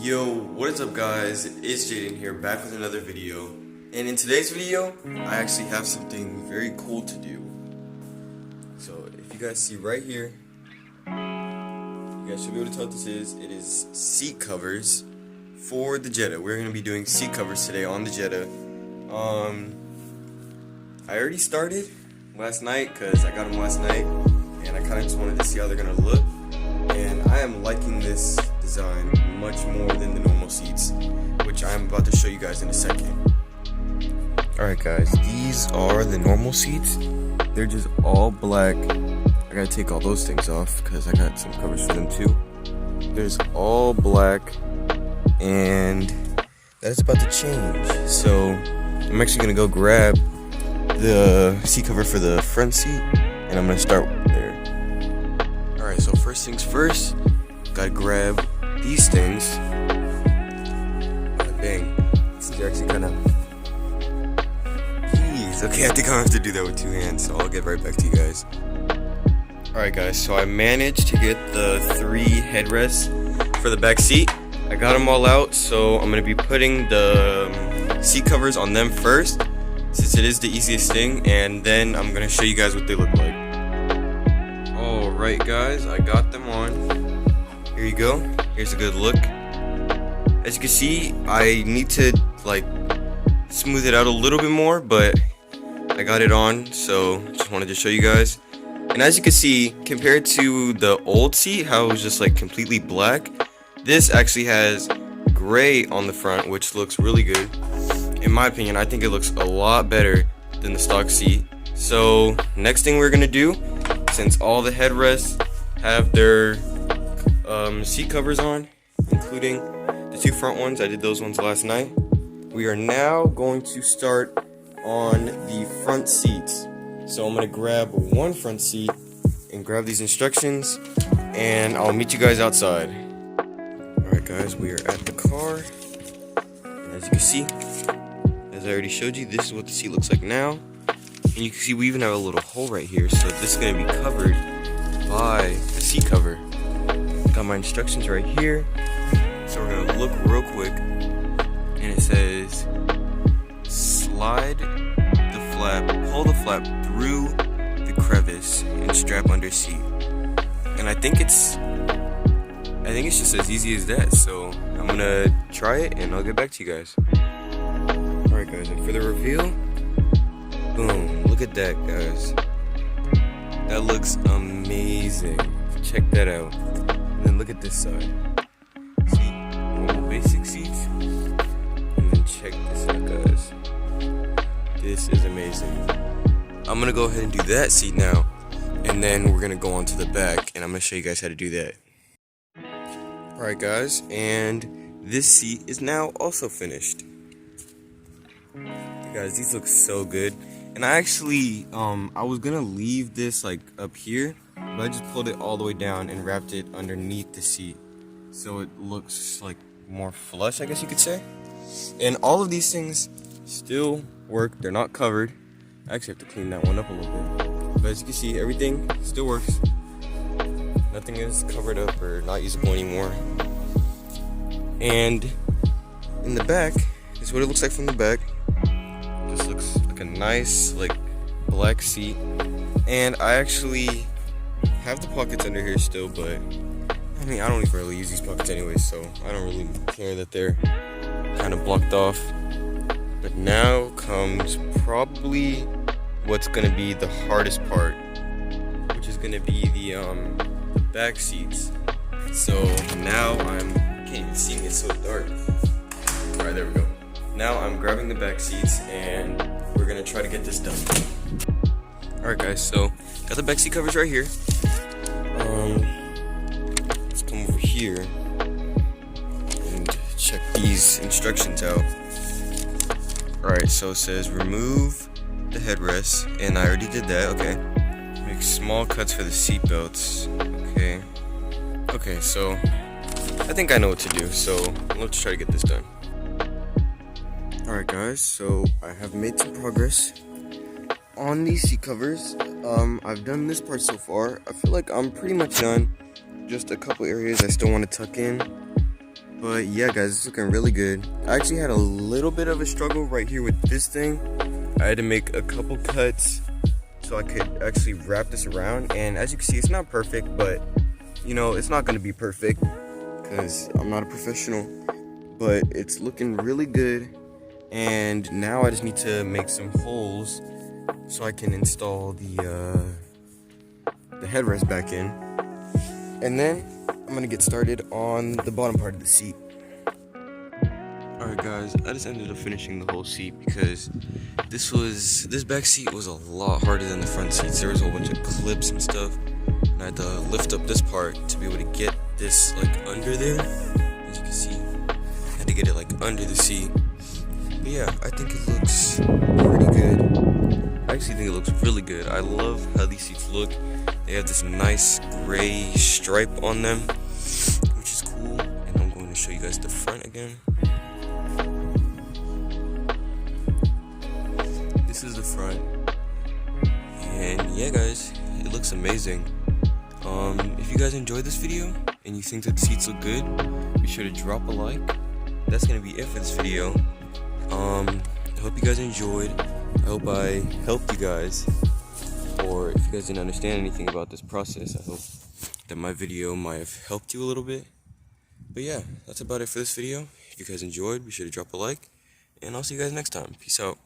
Yo, what is up guys? It's Jaden here, back with another video. And in today's video, I actually have something very cool to do. So if you guys see right here, you guys should be able to tell what this is. It is seat covers for the Jetta. We're going to be doing seat covers today on the Jetta. I already started last night because I got them last night. And I kind of just wanted to see how they're going to look. And I am liking this design much more than the normal seats, which I'm about to show you guys in a second. Alright guys, these are the normal seats. They're just all black. I gotta take all those things off because I got some covers for them too. There's all black, and that is about to change. So I'm actually gonna go grab the seat cover for the front seat, and I'm gonna start there. Alright, so first things first, gotta grab these things. Dang, this is actually kind of. Jeez, okay, I think I'm gonna have to do that with two hands, so I'll get right back to you guys. Alright, guys, so I managed to get the 3 headrests for the back seat. I got them all out, so I'm gonna be putting the seat covers on them first, since it is the easiest thing, and then I'm gonna show you guys what they look like. Alright, guys, I got them on. Here you go. Here's a good look. As you can see, I need to smooth it out a little bit more, but I got it on, so just wanted to show you guys. And as you can see, compared to the old seat, how it was just completely black, this actually has gray on the front, which looks really good. In my opinion, I think it looks a lot better than the stock seat. So next thing we're gonna do, since all the headrests have their seat covers on, including the 2 front ones, I did those ones last night. We are now going to start on the front seats. So I'm going to grab one front seat and grab these instructions, and I'll meet you guys outside. Alright guys, we are at the car, and as you can see, as I already showed you, this is what the seat looks like now. And you can see we even have a little hole right here, so this is going to be covered by the seat cover. Got my instructions right here. So we're going to look real quick, and it says slide the flap, pull the flap through the crevice and strap under seat. And I think it's just as easy as that. So I'm going to try it and I'll get back to you guys. Alright guys, and for the reveal, boom, look at that guys. That looks amazing. Check that out. And then look at this side. See, normal basic seats. And then check this out guys. This is amazing. I'm gonna go ahead and do that seat now. And then we're gonna go on to the back, and I'm gonna show you guys how to do that. Alright guys, and this seat is now also finished. Guys, these look so good. And I actually, I was gonna leave this up here, but I just pulled it all the way down and wrapped it underneath the seat, so it looks more flush, I guess you could say. And all of these things still work. They're not covered. I actually have to clean that one up a little bit. But as you can see, everything still works. Nothing is covered up or not usable anymore. And in the back, this is what it looks like from the back. This looks like a nice black seat, and I actually have the pockets under here still, but I mean I don't even really use these pockets anyway, so I don't really care that they're kind of blocked off. But now comes probably what's gonna be the hardest part, which is gonna be the back seats. So now can't even see me, it's so dark. All right, there we go. Now I'm grabbing the back seats, and we're gonna try to get this done. Alright guys, so got the back seat covers right here. Let's come over here and check these instructions out. Alright, so it says remove the headrest, and I already did that, okay. Make small cuts for the seat belts, okay. Okay, so I think I know what to do, so let's try to get this done. Alright guys, so I have made some progress on these seat covers. I've done this part so far. I feel like I'm pretty much done. Just a couple areas I still want to tuck in. But yeah, guys, it's looking really good. I actually had a little bit of a struggle right here with this thing. I had to make a couple cuts so I could actually wrap this around. And as you can see, it's not perfect, but you know, it's not gonna be perfect because I'm not a professional, but it's looking really good. And now I just need to make some holes so I can install the headrest back in. And then I'm gonna get started on the bottom part of the seat. Alright guys, I just ended up finishing the whole seat because this back seat was a lot harder than the front seats. There was a whole bunch of clips and stuff. And I had to lift up this part to be able to get this like under there. As you can see, I had to get it like under the seat. But yeah, I think it looks pretty good. I actually think it looks really good. I love how these seats look. They have this nice gray stripe on them, which is cool. And I'm going to show you guys the front again. This is the front. And yeah guys, it looks amazing. If you guys enjoyed this video and you think that the seats look good, be sure to drop a like. That's gonna be it for this video. I hope you guys enjoyed. I hope I helped you guys. Or if you guys didn't understand anything about this process, I hope that my video might have helped you a little bit. But yeah, that's about it for this video. If you guys enjoyed, be sure to drop a like. And I'll see you guys next time. Peace out.